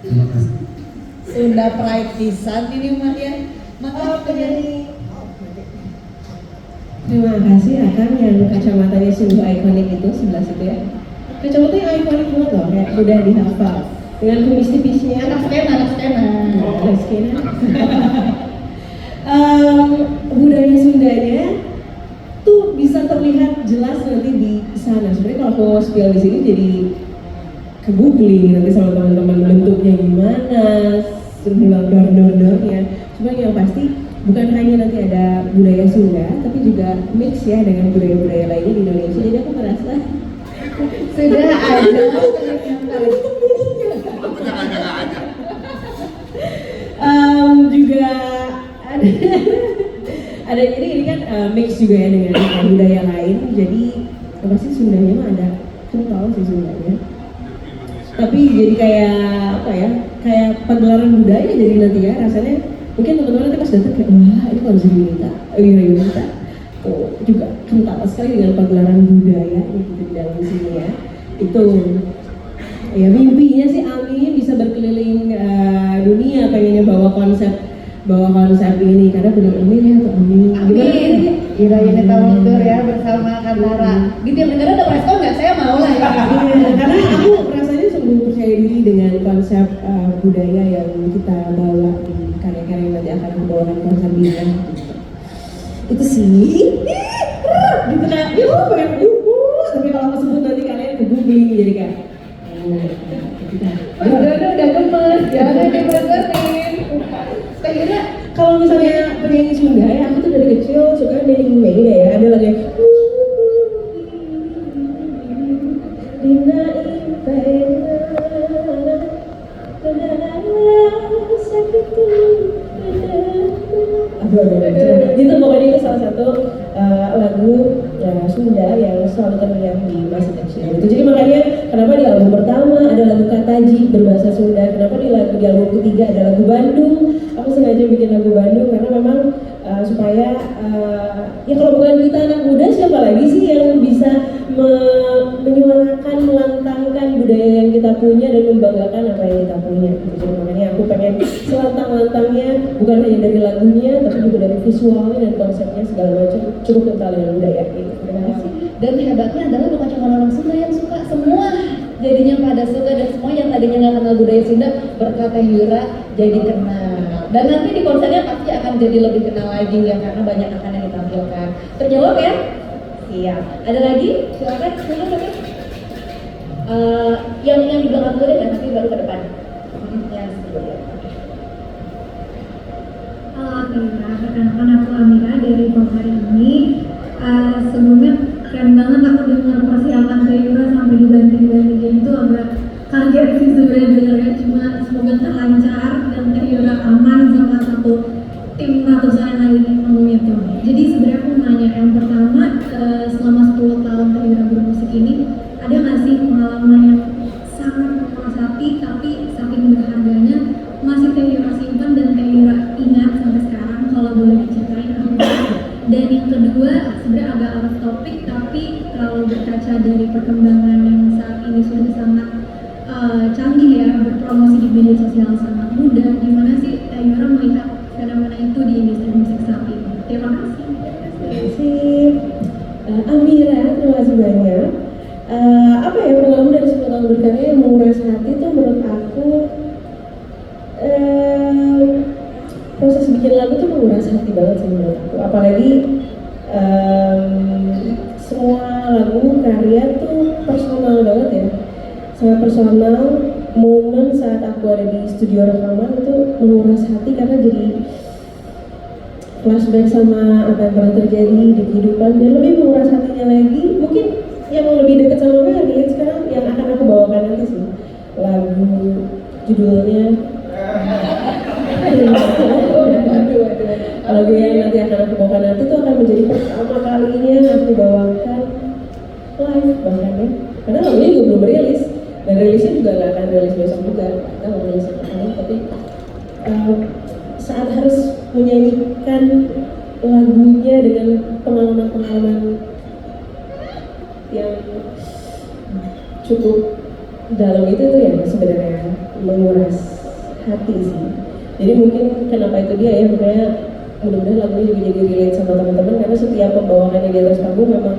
Terima kasih. Sunda pride pisan ini mah ya. Maka Penyanyi. Terima kasih Akang yang kacamatanya sungguh ikonik itu sebelah situ ya. Kacamata yang ikonik banget loh, kayak mudah dihafal. Dengan kumis tipisnya. anak skena. Anak skena. Budaya Sundanya tuh bisa terlihat jelas nanti di sana. Sebenarnya kalau aku spill di sini jadi ke googling nanti sama teman-teman bentuknya gimana, jumlah donor-donornya. Cuma yang pasti bukan hanya nanti ada budaya Sunda, tapi juga mix ya dengan budaya-budaya lainnya di Indonesia. Jadi aku merasa Sudah ada. juga ada jadi ini kan mix juga ya dengan budaya lain. Jadi apa sih Sundanya mah ada kental sih Sundanya. Tapi jadi kayak apa ya? Kayak pagelaran budaya jadi nanti ya rasanya. Mungkin teman-teman nanti pas datang kayak wah ini kalau Yunita, Yunita tuh juga kental sekali dengan pagelaran budaya gitu di dalam sini ya. Itu ya mimpinya sih amin bisa berkeliling dunia pengennya bawa konsep ini karena benar amin ya atau amin. Amin. Kira Yunita mundur ya bersama Kantara. Di tiap negara ada respon nggak? Saya mau lah ya. Iya, karena aku rasanya sungguh percaya diri dengan konsep budaya yang kita bawa di karya-karya yang nanti akan aku bawakan konser Bina gitu. Itu sih gitu kan, pengen tapi kalau aku sebut nanti kalian ke googling jadi kayak Udah gemes, jangan dibenerin. Kayaknya kalau misalnya penyanyi Sunda ya, aku tuh dari kecil suka dari Mega ya, ada lagi Dina gitu pokoknya itu salah satu lagu Sunda yang selalu terngiang di masa kecil gitu. Jadi makanya kenapa di album pertama ada lagu Kataji berbahasa Sunda, kenapa di album ketiga ada lagu Bandung. Aku sengaja bikin lagu Bandung karena memang supaya ya kalau bukan kita anak muda siapa lagi sih yang bisa menyuarakan, melantangkan budaya yang kita punya dan membanggakan apa yang kita punya gitu. Jadi makanya aku pengen selantang-lantangnya bukan hanya dari lagunya tapi juga dari visualnya dan konsepnya segala macam cukup kental dengan budaya gitu. Terima kasih. dan hebatnya adalah bukan cuma orang Sunda yang suka, semua jadinya pada suka dan semua yang tadinya nggak kenal budaya Sunda berkat Teh Yura jadi kenal. Dan nanti di konsernya pasti akan jadi lebih kenal lagi ya karena banyak akan yang ditampilkan. Terjawab ya? Iya. Ada lagi? Silakan. Yang di belakang dulu deh dan nanti baru ke depan. Yang sebelumnya. Halo Amira, perkenalkan aku Amira dari Pop hari ini. Sebelumnya keren banget aku dengar persiapan Teyura sampai dibanting-bantingin itu agak kaget sih sebenarnya dengarnya, cuma semoga lancar dan Teyura aman sama satu tim ratusan yang lagi ngomong itu. Jadi sebenarnya aku mau nanya yang pertama, selama 10 tahun Teyura bermusik ini ada nggak sih pengalaman yang sangat menguras hati tapi saking berharganya masih Teyura simpan dan Teyura ingat sampai sekarang, kalau boleh diceritain apa? Dan yang kedua sebenarnya agak out of topic tapi kalau berkaca dari perkembangan yang saat ini sudah sangat canggih ya, berpromosi di media sosial sangat mudah, gimana sih Teyura melihat fenomena itu di industri musik saat ini? Terima kasih. Terima kasih Amira, terima kasih banyak. Apa ya pengalaman dari 10 tahun berkarya yang menguras hati itu menurut aku proses bikin lagu tuh menguras hati banget sih menurut aku. Apalagi semua lagu karya tuh personal banget ya, sangat personal. Momen saat aku ada di studio rekaman itu menguras hati karena jadi flashback sama apa yang pernah terjadi di kehidupan dan lebih menguras hatinya lagi. Mungkin yang lebih dekat sama gue yang dilihat sekarang yang akan aku bawakan nanti sih lagu judulnya lagu yang nanti akan aku bawakan nanti itu akan menjadi pertama kalinya aku bawakan live bahkan ya karena lagunya juga belum rilis dan rilisnya juga nggak akan rilis besok juga kita mau rilis sekarang tapi saat harus menyanyikan lagunya dengan pengalaman-pengalaman yang cukup dalam itu ya sebenarnya menguras hati sih. Jadi mungkin kenapa itu dia ya, makanya mudah-mudahan lagu ini juga jadi relate sama teman-teman, karena setiap pembawaannya di atas panggung memang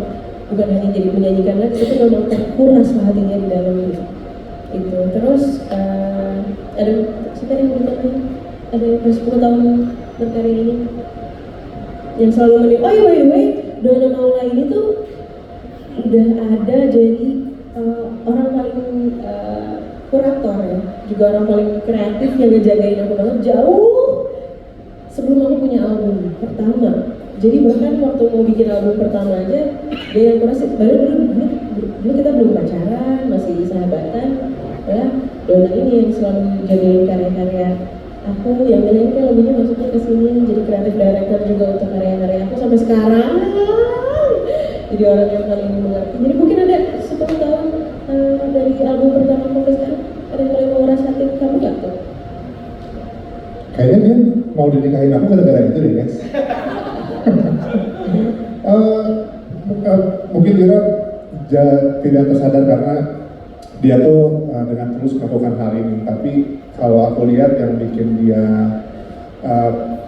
bukan hanya jadi menyanyikan lagi, itu memang terkuras hatinya di dalam itu. Terus ada siapa yang bertanya? Ada yang 10 tahun berkarya ini yang selalu menik. Oh iya, by the way, Donna Maula ini tuh udah ada jadi orang paling kurator ya, juga orang paling kreatif yang ngejagain aku banget jauh sebelum aku punya album pertama. Jadi bahkan waktu mau bikin album pertama aja dia yang kurasin. Baru dulu kita belum pacaran, masih sahabatan ya. Donna ini yang selalu jagain karya-karya aku, yang ini kan lagunya masuknya ke sini jadi kreatif director juga untuk karya-karya aku sampai sekarang. Jadi orang yang paling mengerti. Jadi mungkin ada 10 tahun dari album pertama sampai sekarang ada yang mulai menguras hati kamu gak tuh? Kayaknya dia mau dinikahin aku gara-gara itu deh guys. Mungkin Ira tidak tersadar karena dia tuh dengan terus melakukan hal ini. Tapi kalau aku lihat yang bikin dia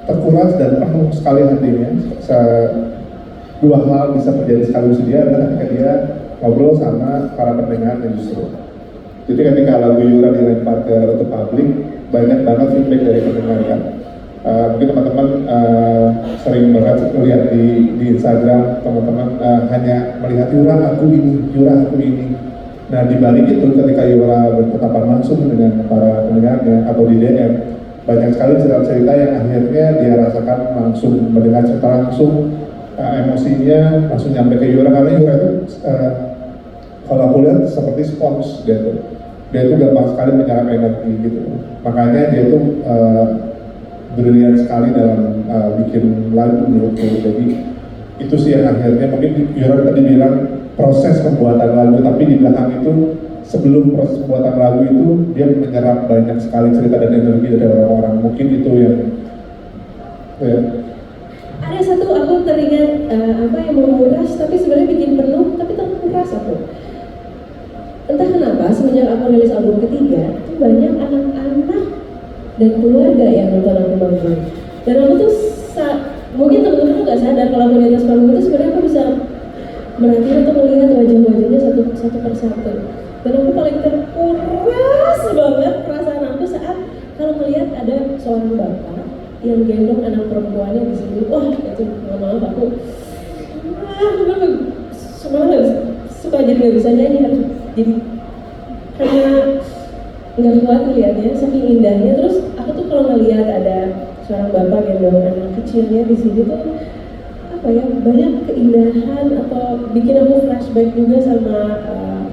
terkuras dan penuh sekali hatinya, dua hal bisa terjadi sekaligus dia adalah ketika dia ngobrol sama para pendengarnya justru. Jadi ketika lagu Yura dilempar ke publik, banyak banget feedback dari pendengar kan. Mungkin teman-teman sering banget melihat di Instagram, teman-teman hanya melihat Yura aku ini. Nah di balik itu ketika Yura bertatapan langsung dengan para pendengarnya atau di DM, banyak sekali cerita-cerita yang akhirnya dia rasakan langsung, mendengar cerita langsung, emosinya langsung nyampe ke Yura, karena Yura itu kalau aku lihat seperti spons dia tuh gampang sekali menyerap energi gitu. Makanya dia tuh brilian sekali dalam bikin lagu menurutku. Jadi itu sih yang akhirnya mungkin Yura tadi bilang proses pembuatan lagu, tapi di belakang itu sebelum proses pembuatan lagu itu dia menyerap banyak sekali cerita dan energi dari orang-orang. Mungkin itu yang ya. Ada satu aku teringat apa yang menguras tapi sebenarnya bikin penuh tapi terkuras aku. Entah kenapa semenjak aku rilis album ketiga itu banyak anak-anak dan keluarga yang nonton aku manggung. Dan aku tuh mungkin teman-teman nggak sadar kalau aku di atas panggung itu sebenarnya aku bisa merhatiin atau melihat wajah-wajahnya satu persatu. Dan aku paling terkuras banget perasaan aku saat kalau melihat ada seorang bapak yang gendong anak perempuannya di sini. Wah itu maaf aku sebenarnya suka jadi nggak bisa nyanyi, harus jadi karena nggak kuat lihatnya saking indahnya. Terus aku tuh kalau ngelihat ada seorang bapak gendong anak kecilnya di sini tuh apa ya, banyak keindahan atau bikin aku flashback juga sama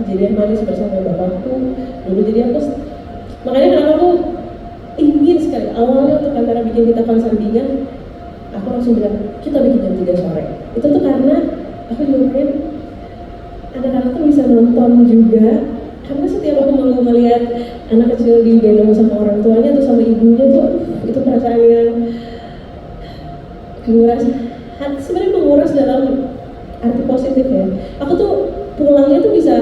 kejadian manis bersama bapakku dulu. Jadi aku makanya kenapa aku ingin sekali awalnya untuk antara bikin kita konser Bingan, aku langsung bilang kita bikin jam 3 sore. Itu tuh karena aku juga pengen anak-anak tuh bisa nonton juga, karena setiap aku mau melihat anak kecil digendong sama orang tuanya atau sama ibunya tuh itu perasaan yang menguras hati, sebenarnya menguras dalam arti positif ya. Aku tuh pulangnya tuh bisa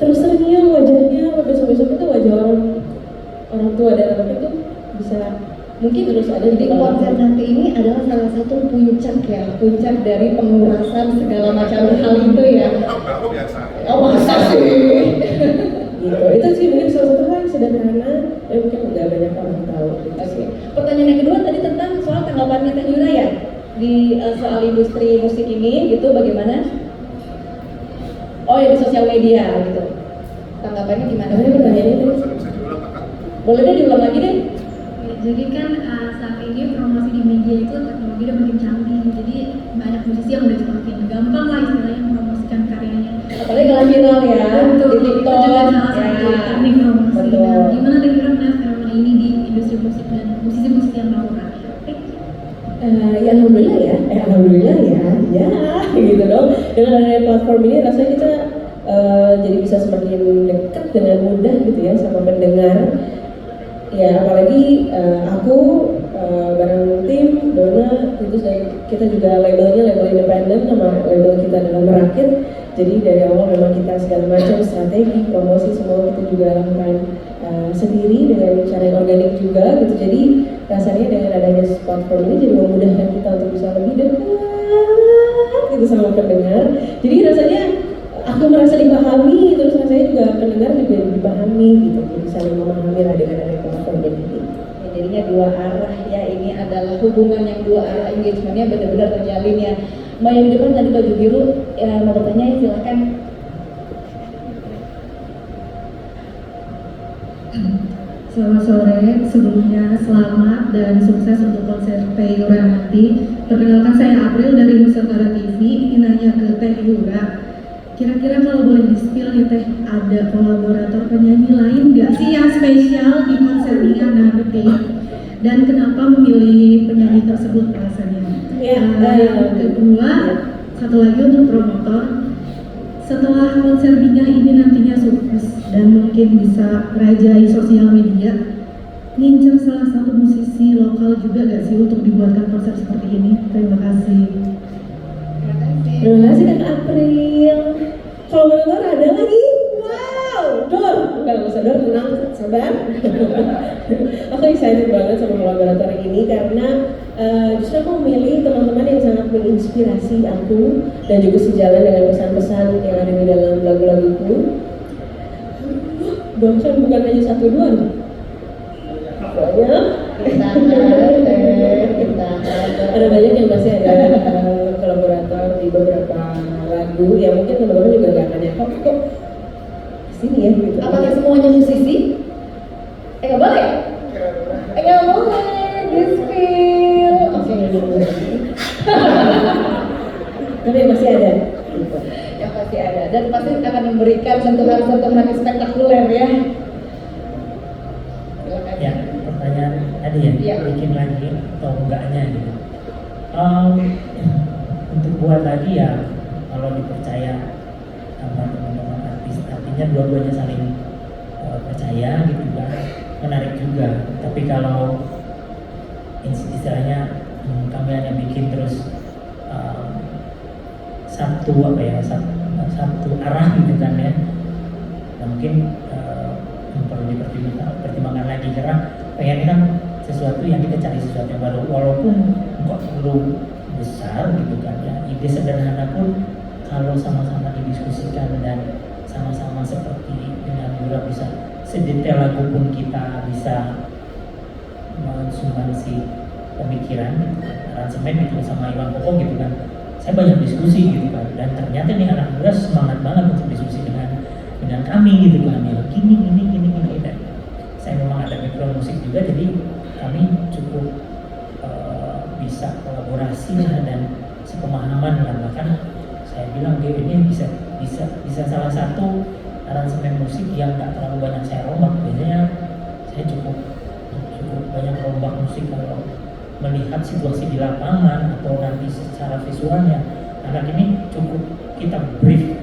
terus tersenyum wajahnya, besok-besok itu wajah orang tua dan anak itu bisa mungkin terus ada. Jadi konser nanti ini adalah salah satu puncak dari pengurasan segala macam hal itu ya. Aku biasa. Oh masa sih? Gitu. Itu sih mungkin salah satu hal yang sederhana yang mungkin nggak banyak orang tahu. Oke. Pertanyaan yang kedua tadi tentang soal tanggapannya Teh Yura ya di soal industri musik ini gitu, bagaimana? Oh ya di sosial media gitu. Tanggapannya gimana? Ini pertanyaannya tadi. Boleh deh diulang lagi deh. Jadi kan saat ini promosi di media itu teknologi udah makin canggih, jadi banyak musisi yang udah semakin gampang lah istilahnya mempromosikan karyanya. Apalagi kalau viral ya, Betul, di TikTok itu juga salah satu ya. teknik promosi. Betul. Nah, gimana Teh Yura melihat fenomena ini di industri musik dan musisi-musisi yang melakukan? Ya alhamdulillah ya gitu dong. Dengan adanya platform ini rasanya kita jadi bisa semakin dekat dengan mudah gitu ya sama pendengar. Ya apalagi aku bareng tim Donna itu kita juga label independen, nama label kita adalah Merakit. Jadi dari awal memang kita segala macam strategi promosi semua kita juga lakukan sendiri dengan cara yang organik juga gitu. Jadi rasanya dengan adanya platform ini jadi memudahkan kita untuk bisa lebih dekat gitu sama pendengar. Jadi rasanya aku merasa dipahami, terus rasanya juga pendengar juga dipahami gitu. Jadi saling memahami lah dengan adanya platform ini. Ya, jadinya dua arah ya, ini adalah hubungan yang dua arah, engagementnya benar-benar terjalin ya. Mbak yang di depan tadi baju biru ya, mau bertanya ya silahkan. Selamat sore, sebelumnya selamat dan sukses untuk konser Teh Yura nanti. Perkenalkan saya April dari Nusantara TV, ingin nanya ke Teh Yura. Kira-kira kalau boleh di-spill nih Teh, ada kolaborator penyanyi lain nggak sih yang spesial di konser ini nanti? Dan kenapa memilih penyanyi tersebut alasannya? Ya, Yang kedua, satu lagi untuk promotor. Setelah konser Bina ini nantinya sukses dan mungkin bisa merajai sosial media, ngincer salah satu musisi lokal juga gak sih untuk dibuatkan konser seperti ini? Terima kasih. Terima kasih Kak April. Kolaborator ada lagi? Wow, Dor. Enggak usah Dor, tenang, sabar. Aku excited banget sama kolaborator ini karena justru aku memilih teman-teman yang sangat menginspirasi aku dan juga sejalan dengan pesan-pesan yang ada di dalam lagu-laguku. Bahkan bukan hanya satu dua, banyak. Ada banyak yang masih ada kolaborator di beberapa lagu yang mungkin teman-teman juga gak akan nyangka kok sini ya gitu. Apakah semuanya musisi? Nggak boleh? Nggak boleh, di-spill. Oke. Tapi masih ada gitu. Yang pasti ada dan pasti akan memberikan sentuhan-sentuhan spektakuler ya. Silakan. Ya, pertanyaan tadi ya, Iya. bikin lagi atau enggaknya gitu. Untuk buat lagi ya, kalau dipercaya sama teman-teman artis, artinya dua-duanya saling percaya gitu kan, menarik juga. Tapi kalau istilahnya kami hanya bikin terus satu apa ya, satu arah gitu kan ya, nah, mungkin perlu dipertimbangkan lagi karena pengen kan sesuatu yang kita cari sesuatu yang baru walaupun nggak perlu besar gitu kan ya, ide sederhana pun kalau sama-sama didiskusikan dan sama-sama seperti dengan Yura bisa sedetail lagu pun kita bisa mensumbangsi pemikiran gitu kan, aransemen gitu sama Iwan Koko gitu kan, saya banyak diskusi gitu kan, dan ternyata nih anak muda semangat banget untuk diskusi dengan kami gitu kan, ya gini dan saya memang ada background musik juga, jadi kami cukup bisa kolaborasi lah dan sepemahaman lah. Bahkan saya bilang dia ini bisa salah satu aransemen musik yang nggak terlalu banyak saya rombak. Biasanya saya cukup banyak rombak musik kalau melihat situasi di lapangan atau nanti secara visualnya. Anak ini cukup kita brief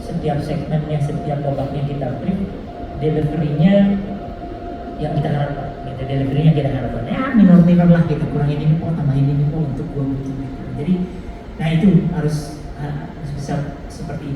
setiap segmennya, setiap babaknya kita brief, delivery-nya yang kita harapkan. Delivery-nya kita harapkan ya minor lah gitu, kurangin ini kok, tambahin ini kok untuk gua gitu. Jadi nah itu harus bisa seperti itu.